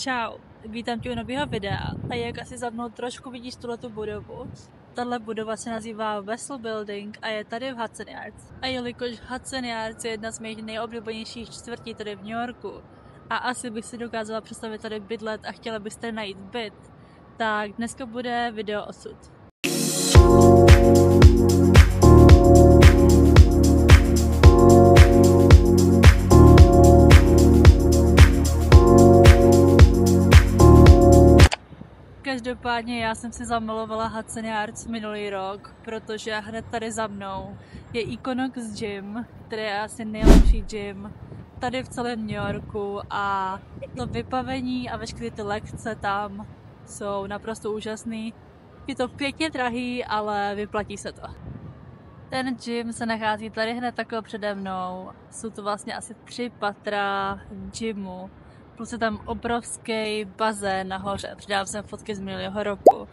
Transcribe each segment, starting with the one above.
Čau, vítám tě u nového videa a jak asi za mnou trošku vidíš tuhletu budovu. Tahle budova se nazývá Vessel Building a je tady v Hudson Yards. A jelikož Hudson Yards je jedna z mých nejoblíbenějších čtvrtí tady v New Yorku a asi bych si dokázala představit tady bydlet a chtěla byste najít byt, tak dneska bude video osud. Každopádně já jsem si zamilovala Hudson Yards minulý rok, protože hned tady za mnou je Equinox Gym, který je asi nejlepší gym tady v celém New Yorku a to vybavení a veškeré ty lekce tam jsou naprosto úžasný. Je to pěkně drahý, ale vyplatí se to. Ten gym se nachází tady hned takhle přede mnou. Jsou to vlastně asi 3 patra gymu. Plus je tam obrovský bazén nahoře, přidám sem fotky z minulého roku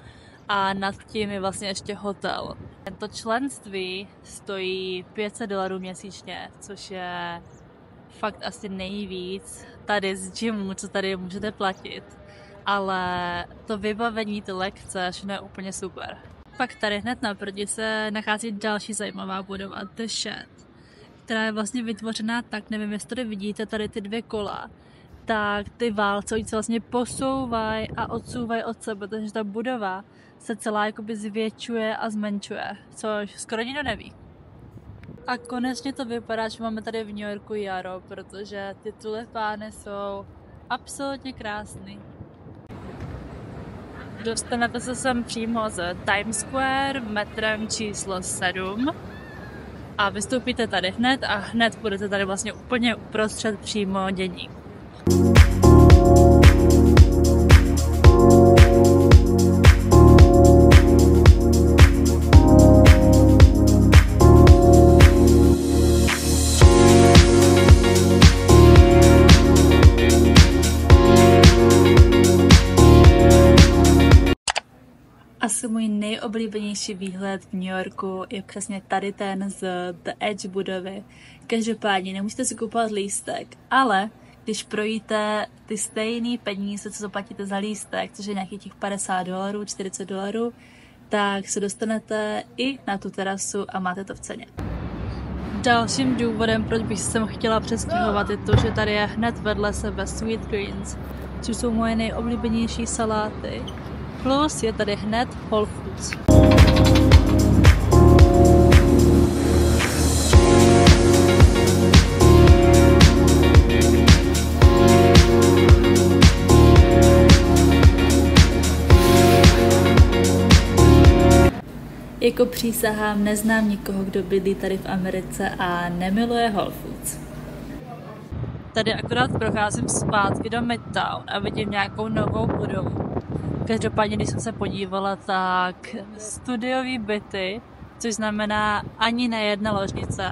a nad tím je vlastně ještě hotel. Tento členství stojí $500 měsíčně, což je fakt asi nejvíc tady z gymu, co tady můžete platit. Ale to vybavení, ty lekce, všechno je úplně super. Pak tady hned naproti se nachází další zajímavá budova, The Shed, která je vlastně vytvořená tak, nevím, jestli tady vidíte, tady ty 2 kola, tak ty válce se vlastně posouvají a odsouvají od sebe, takže ta budova se celá jakoby zvětšuje a zmenšuje, což skoro nikdo neví. A konečně to vypadá, že máme tady v New Yorku jaro, protože ty tulipány jsou absolutně krásný. Dostanete se sem přímo z Times Square metrem číslo 7 a vystoupíte tady hned a hned budete tady vlastně úplně uprostřed přímo dění. Asi můj nejoblíbenější výhled v New Yorku je přesně tady ten z The Edge budovy. Každopádně nemusíte si kupovat lístek, ale když projíte ty stejné peníze, co zaplatíte za lístek, což je nějakých těch $50, $40, tak se dostanete i na tu terasu a máte to v ceně. Dalším důvodem, proč bych se sem chtěla přestěhovat, je to, že tady je hned vedle sebe Sweet Greens, což jsou moje nejoblíbenější saláty. Plus je tady hned Whole Foods. Jako přísahám, neznám nikoho, kdo bydlí tady v Americe a nemiluje Whole Foods. Tady akorát procházím zpátky do Midtown a vidím nějakou novou budovu. Každopádně, když jsem se podívala, tak studiový byty, což znamená ani na jedna ložnice,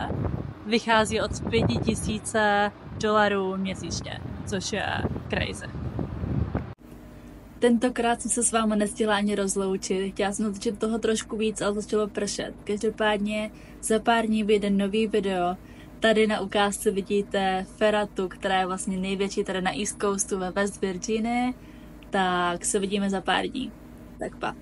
vychází od $5000 měsíčně, což je crazy. Tentokrát jsem se s vámi nestihla ani rozloučit, chtěla jsem natočit toho trošku víc, ale začalo pršet. Každopádně za pár dní vyjde nový video. Tady na ukázce vidíte Ferratu, která je vlastně největší tady na East Coastu ve West Virginii. Tak se vidíme za pár dní. Tak pa.